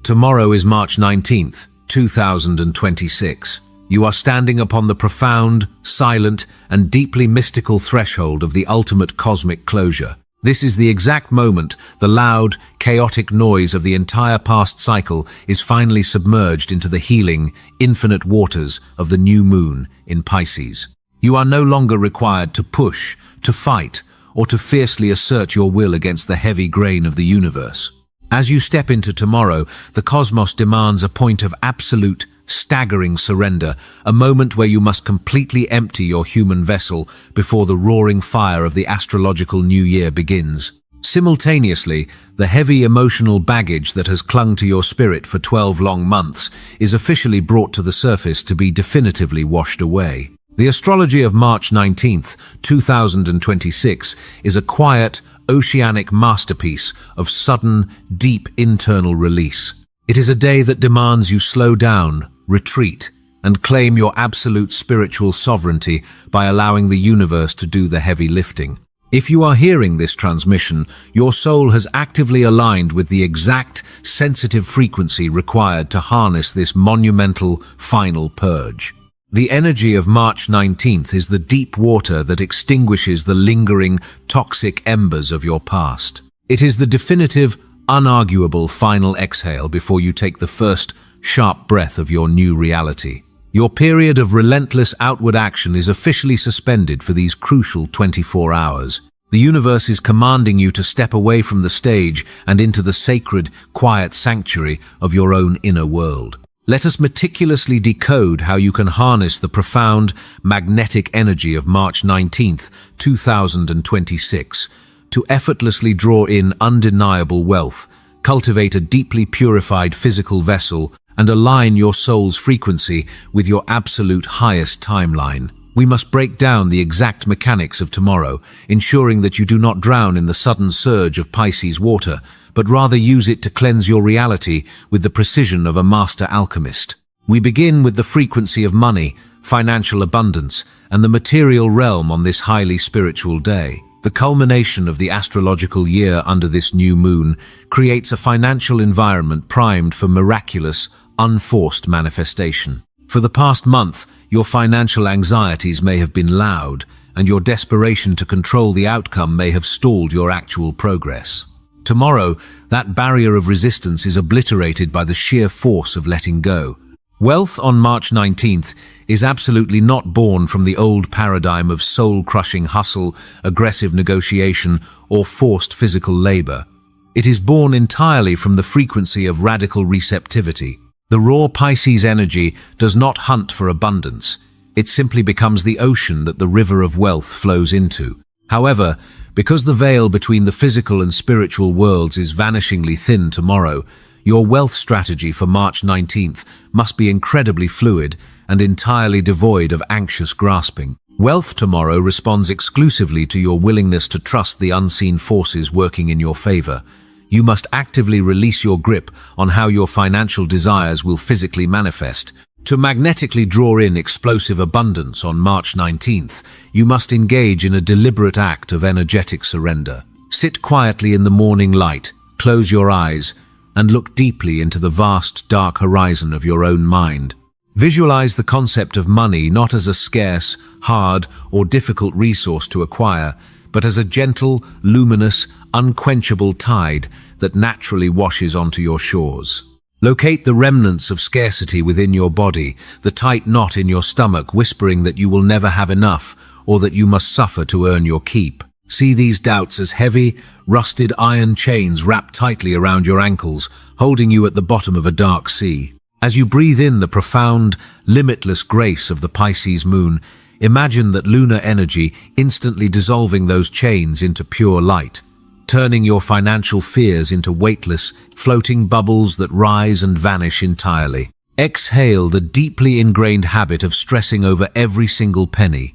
Tomorrow is March 19th, 2026. You are standing upon the profound, silent, and deeply mystical threshold of the ultimate cosmic closure. This is the exact moment the loud, chaotic noise of the entire past cycle is finally submerged into the healing, infinite waters of the new moon in Pisces. You are no longer required to push, to fight, or to fiercely assert your will against the heavy grain of the universe. As you step into tomorrow, the cosmos demands a point of absolute, staggering surrender, a moment where you must completely empty your human vessel before the roaring fire of the astrological new year begins. Simultaneously, the heavy emotional baggage that has clung to your spirit for 12 long months is officially brought to the surface to be definitively washed away. The astrology of March 19th, 2026 is a quiet, oceanic masterpiece of sudden, deep internal release. It is a day that demands you slow down, retreat, and claim your absolute spiritual sovereignty by allowing the universe to do the heavy lifting. If you are hearing this transmission, your soul has actively aligned with the exact, sensitive frequency required to harness this monumental, final purge. The energy of March 19th is the deep water that extinguishes the lingering, toxic embers of your past. It is the definitive, unarguable final exhale before you take the first sharp breath of your new reality. Your period of relentless outward action is officially suspended for these crucial 24 hours. The universe is commanding you to step away from the stage and into the sacred, quiet sanctuary of your own inner world. Let us meticulously decode how you can harness the profound, magnetic energy of March 19th, 2026, to effortlessly draw in undeniable wealth, cultivate a deeply purified physical vessel, and align your soul's frequency with your absolute highest timeline. We must break down the exact mechanics of tomorrow, ensuring that you do not drown in the sudden surge of Pisces water, but rather use it to cleanse your reality with the precision of a master alchemist. We begin with the frequency of money, financial abundance, and the material realm on this highly spiritual day. The culmination of the astrological year under this new moon creates a financial environment primed for miraculous, unforced manifestation. For the past month, your financial anxieties may have been loud, and your desperation to control the outcome may have stalled your actual progress. Tomorrow, that barrier of resistance is obliterated by the sheer force of letting go. Wealth on March 19th is absolutely not born from the old paradigm of soul-crushing hustle, aggressive negotiation, or forced physical labor. It is born entirely from the frequency of radical receptivity. The raw Pisces energy does not hunt for abundance. It simply becomes the ocean that the river of wealth flows into. However, because the veil between the physical and spiritual worlds is vanishingly thin tomorrow, your wealth strategy for March 19th must be incredibly fluid and entirely devoid of anxious grasping. Wealth tomorrow responds exclusively to your willingness to trust the unseen forces working in your favor. You must actively release your grip on how your financial desires will physically manifest. To magnetically draw in explosive abundance on March 19th, you must engage in a deliberate act of energetic surrender. Sit quietly in the morning light, close your eyes, and look deeply into the vast, dark horizon of your own mind. Visualize the concept of money not as a scarce, hard, or difficult resource to acquire, but as a gentle, luminous, unquenchable tide that naturally washes onto your shores. Locate the remnants of scarcity within your body, the tight knot in your stomach whispering that you will never have enough or that you must suffer to earn your keep. See these doubts as heavy, rusted iron chains wrapped tightly around your ankles, holding you at the bottom of a dark sea. As you breathe in the profound, limitless grace of the Pisces moon, imagine that lunar energy instantly dissolving those chains into pure light, turning your financial fears into weightless, floating bubbles that rise and vanish entirely. Exhale the deeply ingrained habit of stressing over every single penny.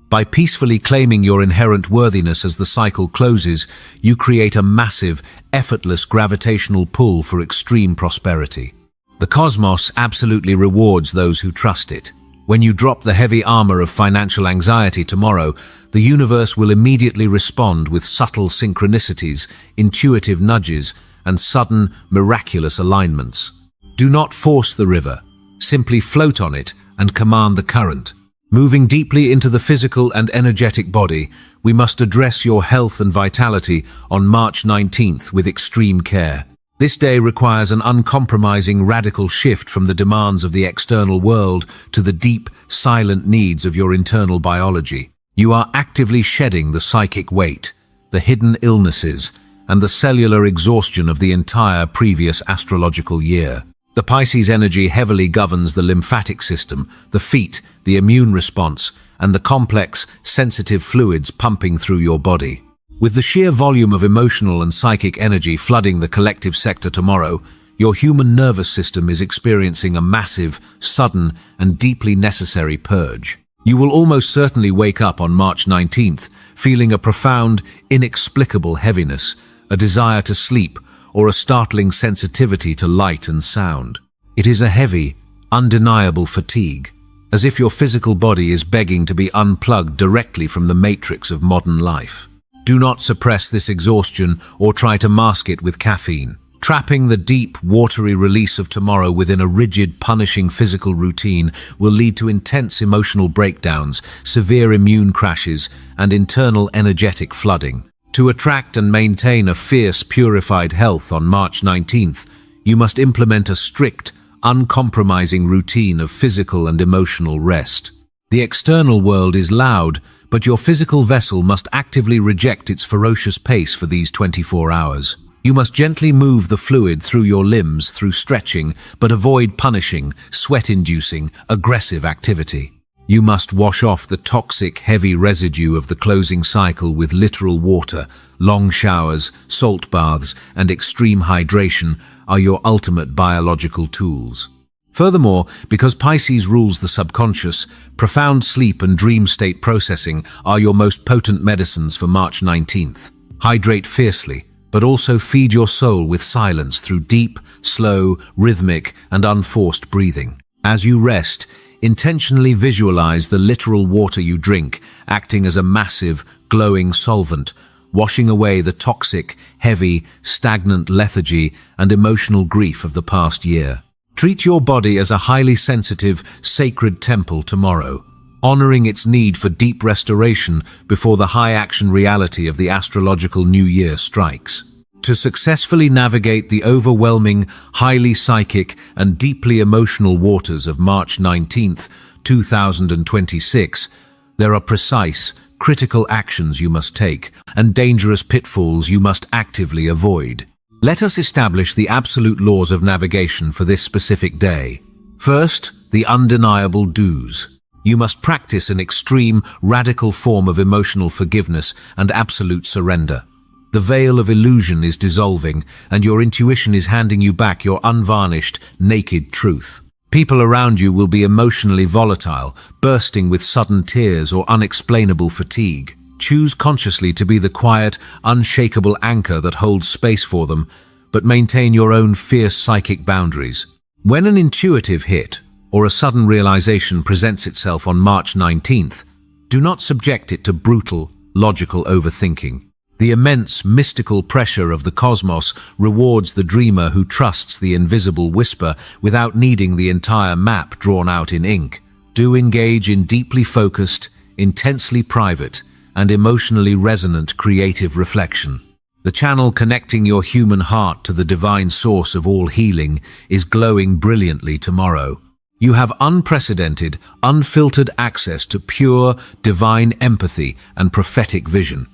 By peacefully claiming your inherent worthiness as the cycle closes, you create a massive, effortless gravitational pull for extreme prosperity. The cosmos absolutely rewards those who trust it. When you drop the heavy armor of financial anxiety tomorrow, the universe will immediately respond with subtle synchronicities, intuitive nudges, and sudden, miraculous alignments. Do not force the river. Simply float on it and command the current. Moving deeply into the physical and energetic body, we must address your health and vitality on March 19th with extreme care. This day requires an uncompromising radical shift from the demands of the external world to the deep, silent needs of your internal biology. You are actively shedding the psychic weight, the hidden illnesses, and the cellular exhaustion of the entire previous astrological year. The Pisces energy heavily governs the lymphatic system, the feet, the immune response, and the complex, sensitive fluids pumping through your body. With the sheer volume of emotional and psychic energy flooding the collective sector tomorrow, your human nervous system is experiencing a massive, sudden, and deeply necessary purge. You will almost certainly wake up on March 19th, feeling a profound, inexplicable heaviness, a desire to sleep, or a startling sensitivity to light and sound. It is a heavy, undeniable fatigue, as if your physical body is begging to be unplugged directly from the matrix of modern life. Do not suppress this exhaustion or try to mask it with caffeine. Trapping the deep, watery release of tomorrow within a rigid, punishing physical routine will lead to intense emotional breakdowns, severe immune crashes, and internal energetic flooding. To attract and maintain a fierce, purified health on March 19th, you must implement a strict, uncompromising routine of physical and emotional rest. The external world is loud, but your physical vessel must actively reject its ferocious pace for these 24 hours. You must gently move the fluid through your limbs through stretching, but avoid punishing, sweat-inducing, aggressive activity. You must wash off the toxic, heavy residue of the closing cycle with literal water. Long showers, salt baths, and extreme hydration are your ultimate biological tools. Furthermore, because Pisces rules the subconscious, profound sleep and dream state processing are your most potent medicines for March 19th. Hydrate fiercely, but also feed your soul with silence through deep, slow, rhythmic, and unforced breathing. As you rest, intentionally visualize the literal water you drink, acting as a massive, glowing solvent, washing away the toxic, heavy, stagnant lethargy and emotional grief of the past year. Treat your body as a highly sensitive, sacred temple tomorrow, honoring its need for deep restoration before the high-action reality of the astrological new year strikes. To successfully navigate the overwhelming, highly psychic, and deeply emotional waters of March 19th, 2026, there are precise, critical actions you must take, and dangerous pitfalls you must actively avoid. Let us establish the absolute laws of navigation for this specific day. First, the undeniable do's. You must practice an extreme, radical form of emotional forgiveness and absolute surrender. The veil of illusion is dissolving, and your intuition is handing you back your unvarnished, naked truth. People around you will be emotionally volatile, bursting with sudden tears or unexplainable fatigue. Choose consciously to be the quiet, unshakable anchor that holds space for them, but maintain your own fierce psychic boundaries. When an intuitive hit or a sudden realization presents itself on March 19th, do not subject it to brutal, logical overthinking. The immense, mystical pressure of the cosmos rewards the dreamer who trusts the invisible whisper without needing the entire map drawn out in ink. Do engage in deeply focused, intensely private, and emotionally resonant creative reflection. The channel connecting your human heart to the divine source of all healing is glowing brilliantly tomorrow. You have unprecedented, unfiltered access to pure, divine empathy and prophetic vision.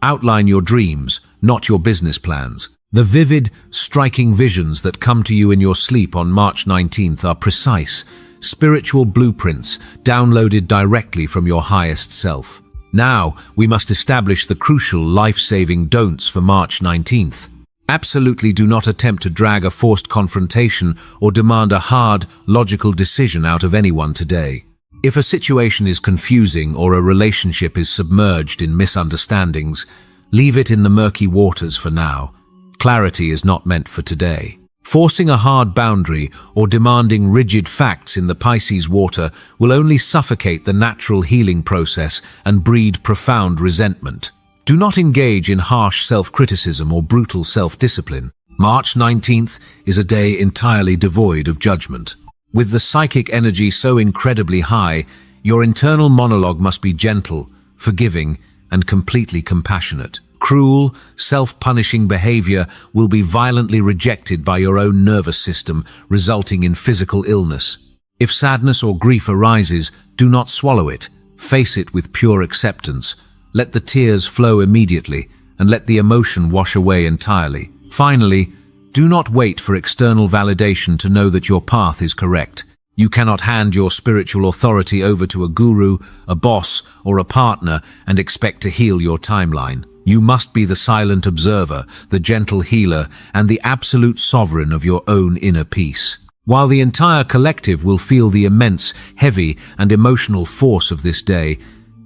Outline your dreams, not your business plans. The vivid, striking visions that come to you in your sleep on March 19th are precise, spiritual blueprints downloaded directly from your highest self. Now, we must establish the crucial life-saving don'ts for March 19th. Absolutely do not attempt to drag a forced confrontation or demand a hard, logical decision out of anyone today. If a situation is confusing or a relationship is submerged in misunderstandings, leave it in the murky waters for now. Clarity is not meant for today. Forcing a hard boundary or demanding rigid facts in the Pisces water will only suffocate the natural healing process and breed profound resentment. Do not engage in harsh self-criticism or brutal self-discipline. March 19th is a day entirely devoid of judgment. With the psychic energy so incredibly high, your internal monologue must be gentle, forgiving, and completely compassionate. Cruel, self-punishing behavior will be violently rejected by your own nervous system, resulting in physical illness. If sadness or grief arises, do not swallow it. Face it with pure acceptance. Let the tears flow immediately, and let the emotion wash away entirely. Finally, do not wait for external validation to know that your path is correct. You cannot hand your spiritual authority over to a guru, a boss, or a partner and expect to heal your timeline. You must be the silent observer, the gentle healer, and the absolute sovereign of your own inner peace. While the entire collective will feel the immense, heavy, and emotional force of this day,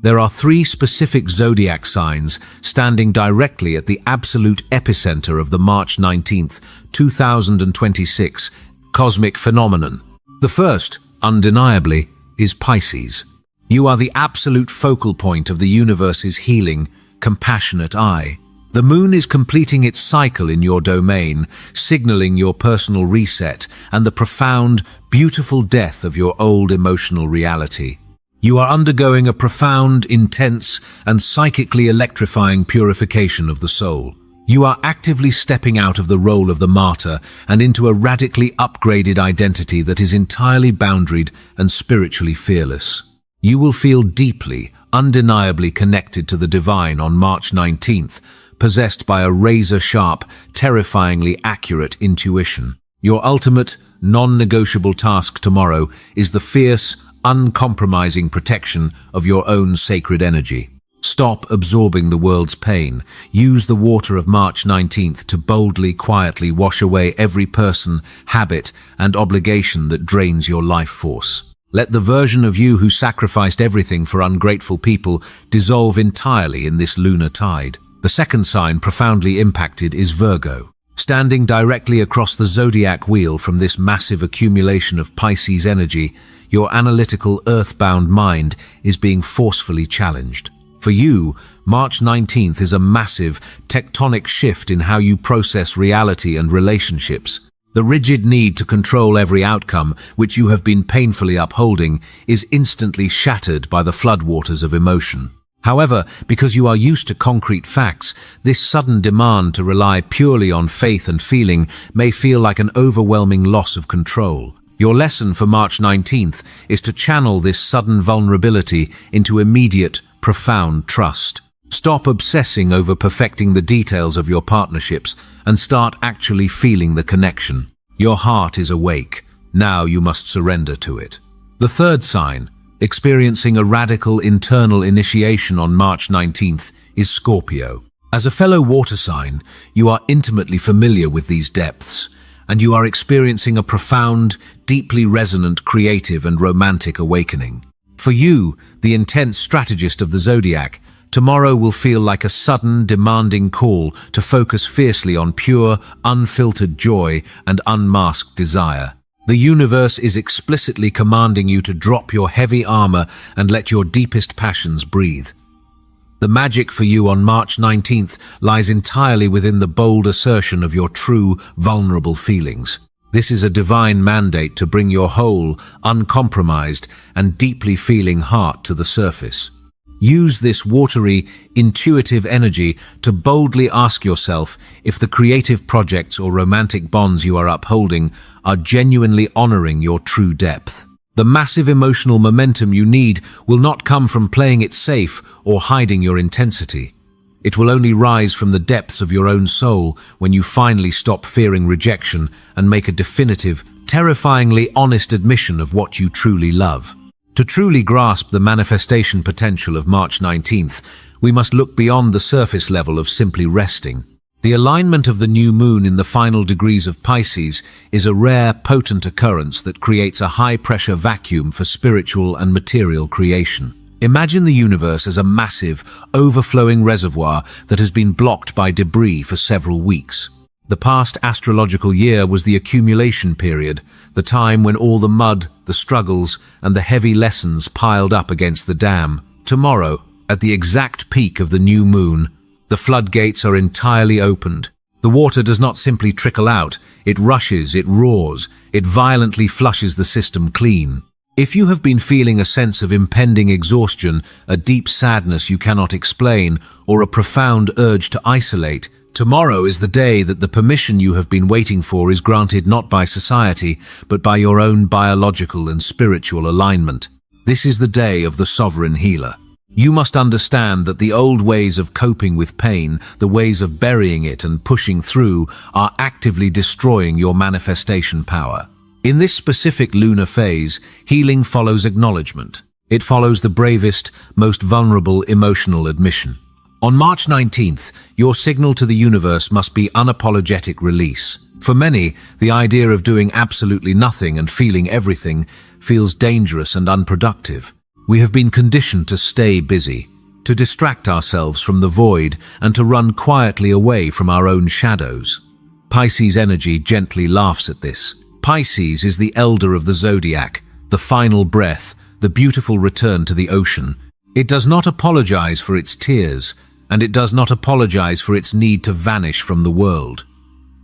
there are 3 specific zodiac signs standing directly at the absolute epicenter of the March 19th, 2026 cosmic phenomenon. The first, undeniably, is Pisces. You are the absolute focal point of the universe's healing, compassionate eye. The moon is completing its cycle in your domain, signaling your personal reset and the profound, beautiful death of your old emotional reality. You are undergoing a profound, intense, and psychically electrifying purification of the soul. You are actively stepping out of the role of the martyr and into a radically upgraded identity that is entirely boundaried and spiritually fearless. You will feel deeply, undeniably connected to the divine on March 19th, possessed by a razor-sharp, terrifyingly accurate intuition. Your ultimate, non-negotiable task tomorrow is the fierce, uncompromising protection of your own sacred energy. Stop absorbing the world's pain. Use the water of March 19th to boldly, quietly wash away every person, habit, and obligation that drains your life force. Let the version of you who sacrificed everything for ungrateful people dissolve entirely in this lunar tide. The second sign profoundly impacted is Virgo. Standing directly across the zodiac wheel from this massive accumulation of Pisces energy, your analytical, earthbound mind is being forcefully challenged. For you, March 19th is a massive, tectonic shift in how you process reality and relationships. The rigid need to control every outcome, which you have been painfully upholding, is instantly shattered by the floodwaters of emotion. However, because you are used to concrete facts, this sudden demand to rely purely on faith and feeling may feel like an overwhelming loss of control. Your lesson for March 19th is to channel this sudden vulnerability into immediate, profound trust. Stop obsessing over perfecting the details of your partnerships and start actually feeling the connection. Your heart is awake. Now you must surrender to it. The third sign, experiencing a radical internal initiation on March 19th, is Scorpio. As a fellow water sign, you are intimately familiar with these depths, and you are experiencing a profound, deeply resonant, creative and romantic awakening. For you, the intense strategist of the zodiac, tomorrow will feel like a sudden, demanding call to focus fiercely on pure, unfiltered joy and unmasked desire. The universe is explicitly commanding you to drop your heavy armor and let your deepest passions breathe. The magic for you on March 19th lies entirely within the bold assertion of your true, vulnerable feelings. This is a divine mandate to bring your whole, uncompromised, and deeply feeling heart to the surface. Use this watery, intuitive energy to boldly ask yourself if the creative projects or romantic bonds you are upholding are genuinely honoring your true depth. The massive emotional momentum you need will not come from playing it safe or hiding your intensity. It will only rise from the depths of your own soul when you finally stop fearing rejection and make a definitive, terrifyingly honest admission of what you truly love. To truly grasp the manifestation potential of March 19th, we must look beyond the surface level of simply resting. The alignment of the new moon in the final degrees of Pisces is a rare, potent occurrence that creates a high-pressure vacuum for spiritual and material creation. Imagine the universe as a massive, overflowing reservoir that has been blocked by debris for several weeks. The past astrological year was the accumulation period, the time when all the mud, the struggles, and the heavy lessons piled up against the dam. Tomorrow, at the exact peak of the new moon, the floodgates are entirely opened. The water does not simply trickle out, it rushes, it roars, it violently flushes the system clean. If you have been feeling a sense of impending exhaustion, a deep sadness you cannot explain, or a profound urge to isolate, tomorrow is the day that the permission you have been waiting for is granted not by society, but by your own biological and spiritual alignment. This is the day of the sovereign healer. You must understand that the old ways of coping with pain, the ways of burying it and pushing through, are actively destroying your manifestation power. In this specific lunar phase, healing follows acknowledgement. It follows the bravest, most vulnerable emotional admission. On March 19th, your signal to the universe must be unapologetic release. For many, the idea of doing absolutely nothing and feeling everything feels dangerous and unproductive. We have been conditioned to stay busy, to distract ourselves from the void, and to run quietly away from our own shadows. Pisces energy gently laughs at this. Pisces is the elder of the Zodiac, the final breath, the beautiful return to the ocean. It does not apologize for its tears, and it does not apologize for its need to vanish from the world.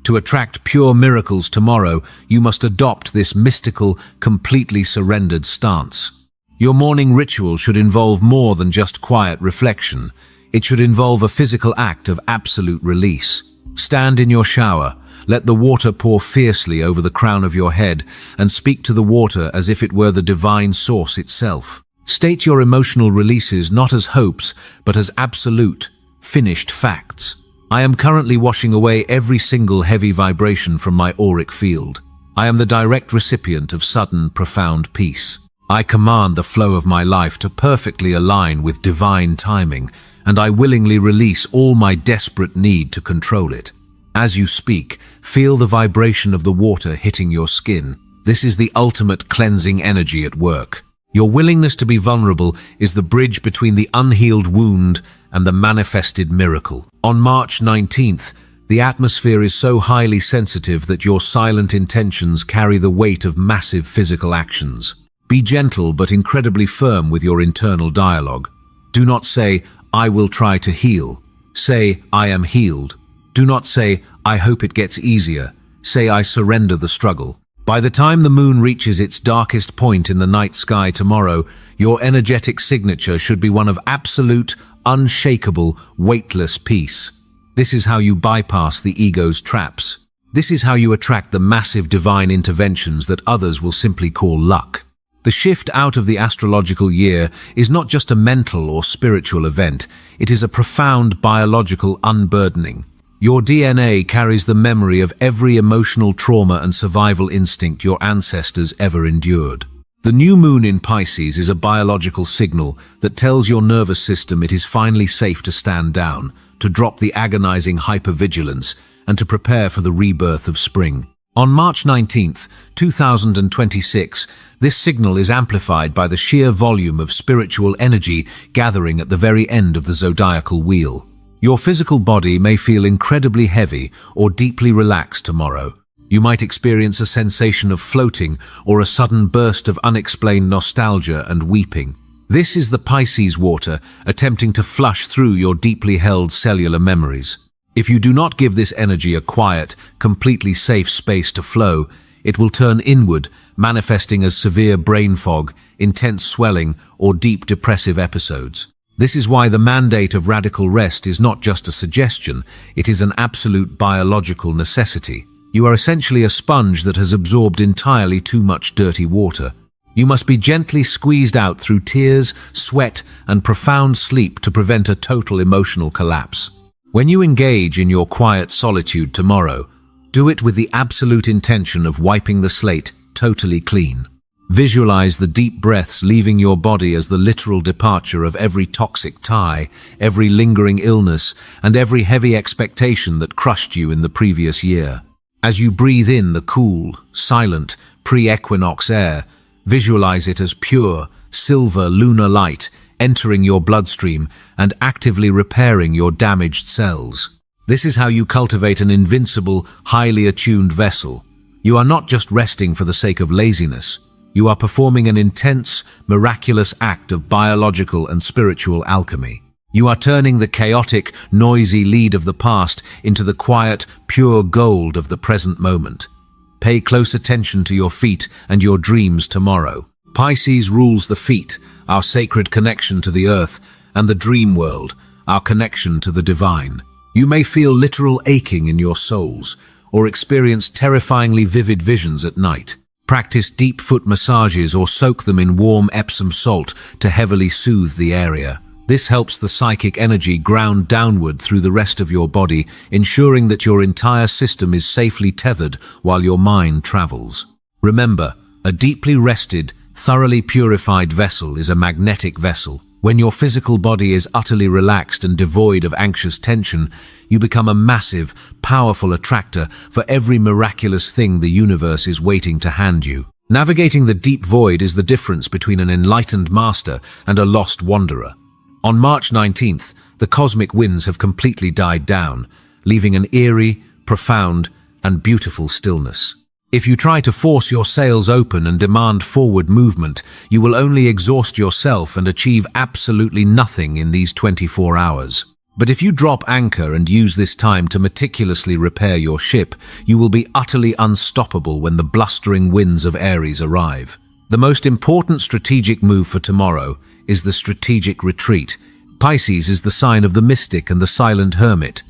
To attract pure miracles tomorrow, you must adopt this mystical, completely surrendered stance. Your morning ritual should involve more than just quiet reflection. It should involve a physical act of absolute release. Stand in your shower, let the water pour fiercely over the crown of your head, and speak to the water as if it were the divine source itself. State your emotional releases not as hopes, but as absolute, finished facts. I am currently washing away every single heavy vibration from my auric field. I am the direct recipient of sudden, profound peace. I command the flow of my life to perfectly align with divine timing, and I willingly release all my desperate need to control it. As you speak, feel the vibration of the water hitting your skin. This is the ultimate cleansing energy at work. Your willingness to be vulnerable is the bridge between the unhealed wound and the manifested miracle. On March 19th, the atmosphere is so highly sensitive that your silent intentions carry the weight of massive physical actions. Be gentle but incredibly firm with your internal dialogue. Do not say, "I will try to heal." Say, "I am healed." Do not say, "I hope it gets easier." Say, "I surrender the struggle." By the time the moon reaches its darkest point in the night sky tomorrow, your energetic signature should be one of absolute, unshakable, weightless peace. This is how you bypass the ego's traps. This is how you attract the massive divine interventions that others will simply call luck. The shift out of the astrological year is not just a mental or spiritual event, it is a profound biological unburdening. Your DNA carries the memory of every emotional trauma and survival instinct your ancestors ever endured. The new moon in Pisces is a biological signal that tells your nervous system it is finally safe to stand down, to drop the agonizing hypervigilance, and to prepare for the rebirth of spring. On March 19th, 2026, this signal is amplified by the sheer volume of spiritual energy gathering at the very end of the zodiacal wheel. Your physical body may feel incredibly heavy or deeply relaxed tomorrow. You might experience a sensation of floating or a sudden burst of unexplained nostalgia and weeping. This is the Pisces water attempting to flush through your deeply held cellular memories. If you do not give this energy a quiet, completely safe space to flow, it will turn inward, manifesting as severe brain fog, intense swelling, or deep depressive episodes. This is why the mandate of radical rest is not just a suggestion, it is an absolute biological necessity. You are essentially a sponge that has absorbed entirely too much dirty water. You must be gently squeezed out through tears, sweat, and profound sleep to prevent a total emotional collapse. When you engage in your quiet solitude tomorrow, do it with the absolute intention of wiping the slate totally clean. Visualize the deep breaths leaving your body as the literal departure of every toxic tie, every lingering illness, and every heavy expectation that crushed you in the previous year. As you breathe in the cool, silent, pre-equinox air, visualize it as pure, silver lunar light entering your bloodstream and actively repairing your damaged cells. This is how you cultivate an invincible, highly attuned vessel. You are not just resting for the sake of laziness. You are performing an intense, miraculous act of biological and spiritual alchemy. You are turning the chaotic, noisy lead of the past into the quiet, pure gold of the present moment. Pay close attention to your feet and your dreams tomorrow. Pisces rules the feet, our sacred connection to the earth, and the dream world, our connection to the divine. You may feel literal aching in your souls, or experience terrifyingly vivid visions at night. Practice deep foot massages or soak them in warm Epsom salt to heavily soothe the area. This helps the psychic energy ground downward through the rest of your body, ensuring that your entire system is safely tethered while your mind travels. Remember, a deeply rested, thoroughly purified vessel is a magnetic vessel. When your physical body is utterly relaxed and devoid of anxious tension, you become a massive, powerful attractor for every miraculous thing the universe is waiting to hand you. Navigating the deep void is the difference between an enlightened master and a lost wanderer. On March 19th, the cosmic winds have completely died down, leaving an eerie, profound, and beautiful stillness. If you try to force your sails open and demand forward movement, you will only exhaust yourself and achieve absolutely nothing in these 24 hours. But if you drop anchor and use this time to meticulously repair your ship, you will be utterly unstoppable when the blustering winds of Aries arrive. The most important strategic move for tomorrow is the strategic retreat. Pisces is the sign of the mystic and the silent hermit.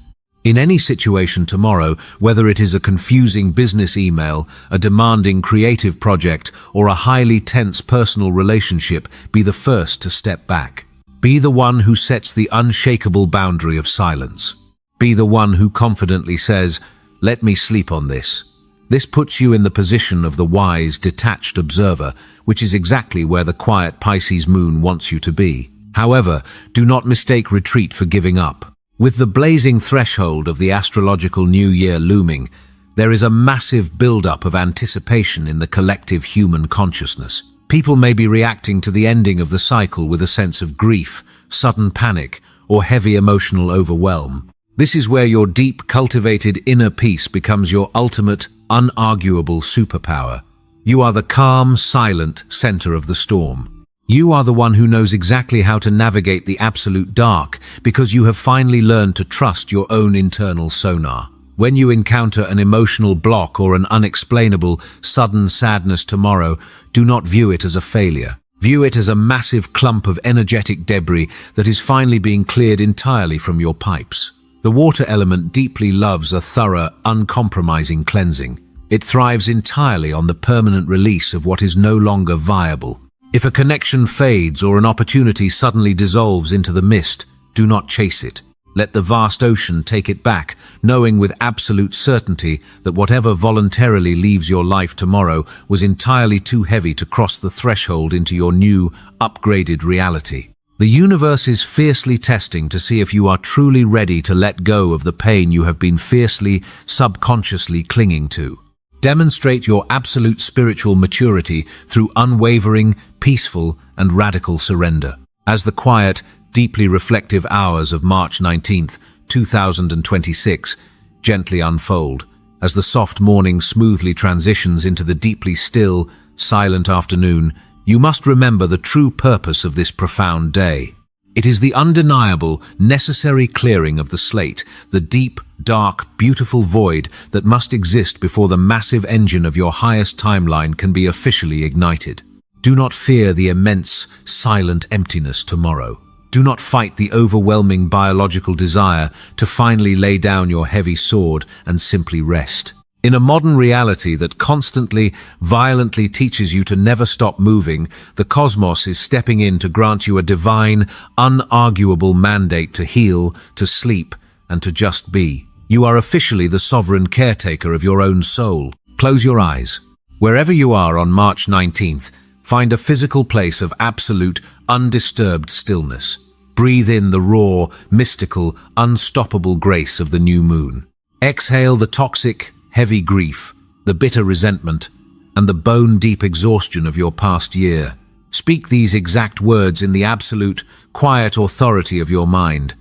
In any situation tomorrow, whether it is a confusing business email, a demanding creative project, or a highly tense personal relationship, be the first to step back. Be the one who sets the unshakable boundary of silence. Be the one who confidently says, "Let me sleep on this." This puts you in the position of the wise, detached observer, which is exactly where the quiet Pisces moon wants you to be. However, do not mistake retreat for giving up. With the blazing threshold of the astrological new year looming, there is a massive build-up of anticipation in the collective human consciousness. People may be reacting to the ending of the cycle with a sense of grief, sudden panic, or heavy emotional overwhelm. This is where your deep, cultivated inner peace becomes your ultimate, unarguable superpower. You are the calm, silent center of the storm. You are the one who knows exactly how to navigate the absolute dark because you have finally learned to trust your own internal sonar. When you encounter an emotional block or an unexplainable, sudden sadness tomorrow, do not view it as a failure. View it as a massive clump of energetic debris that is finally being cleared entirely from your pipes. The water element deeply loves a thorough, uncompromising cleansing. It thrives entirely on the permanent release of what is no longer viable. If a connection fades or an opportunity suddenly dissolves into the mist, do not chase it. Let the vast ocean take it back, knowing with absolute certainty that whatever voluntarily leaves your life tomorrow was entirely too heavy to cross the threshold into your new, upgraded reality. The universe is fiercely testing to see if you are truly ready to let go of the pain you have been fiercely, subconsciously clinging to. Demonstrate your absolute spiritual maturity through unwavering, peaceful, and radical surrender. As the quiet, deeply reflective hours of March 19th, 2026 gently unfold, as the soft morning smoothly transitions into the deeply still, silent afternoon, you must remember the true purpose of this profound day. It is the undeniable, necessary clearing of the slate, the deep, dark, beautiful void that must exist before the massive engine of your highest timeline can be officially ignited. Do not fear the immense, silent emptiness tomorrow. Do not fight the overwhelming biological desire to finally lay down your heavy sword and simply rest. In a modern reality that constantly, violently teaches you to never stop moving, the cosmos is stepping in to grant you a divine, unarguable mandate to heal, to sleep, and to just be. You are officially the sovereign caretaker of your own soul. Close your eyes. Wherever you are on March 19th, find a physical place of absolute, undisturbed stillness. Breathe in the raw, mystical, unstoppable grace of the new moon. Exhale the toxic, heavy grief, the bitter resentment, and the bone-deep exhaustion of your past year. Speak these exact words in the absolute, quiet authority of your mind.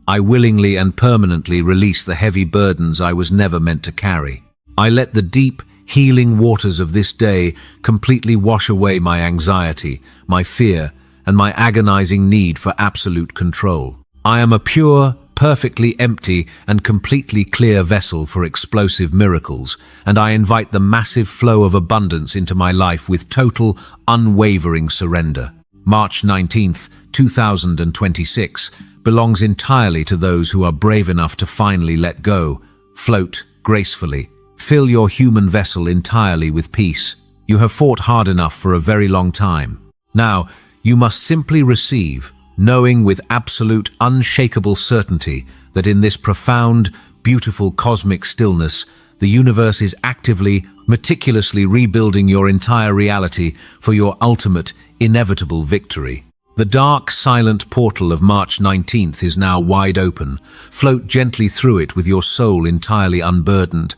I willingly and permanently release the heavy burdens I was never meant to carry. I let the deep, healing waters of this day completely wash away my anxiety, my fear, and my agonizing need for absolute control. I am a pure, perfectly empty and completely clear vessel for explosive miracles, and I invite the massive flow of abundance into my life with total, unwavering surrender. March 19th, 2026 belongs entirely to those who are brave enough to finally let go, float gracefully. Fill your human vessel entirely with peace. You have fought hard enough for a very long time. Now, you must simply receive, knowing with absolute, unshakable certainty that in this profound, beautiful cosmic stillness, the universe is actively, meticulously rebuilding your entire reality for your ultimate, inevitable victory. The dark, silent portal of March 19th is now wide open. Float gently through it with your soul entirely unburdened.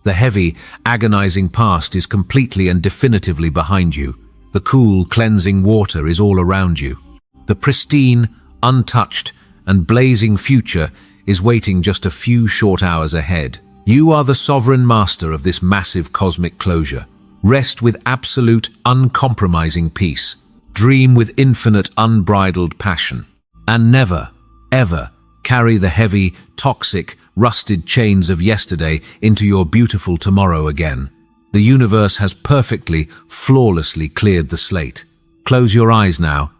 The heavy, agonizing past is completely and definitively behind you. The cool, cleansing water is all around you. The pristine, untouched, and blazing future is waiting just a few short hours ahead. You are the sovereign master of this massive cosmic closure. Rest with absolute, uncompromising peace. Dream with infinite, unbridled passion. And never, ever carry the heavy, toxic, rusted chains of yesterday into your beautiful tomorrow again. The universe has perfectly, flawlessly cleared the slate. Close your eyes now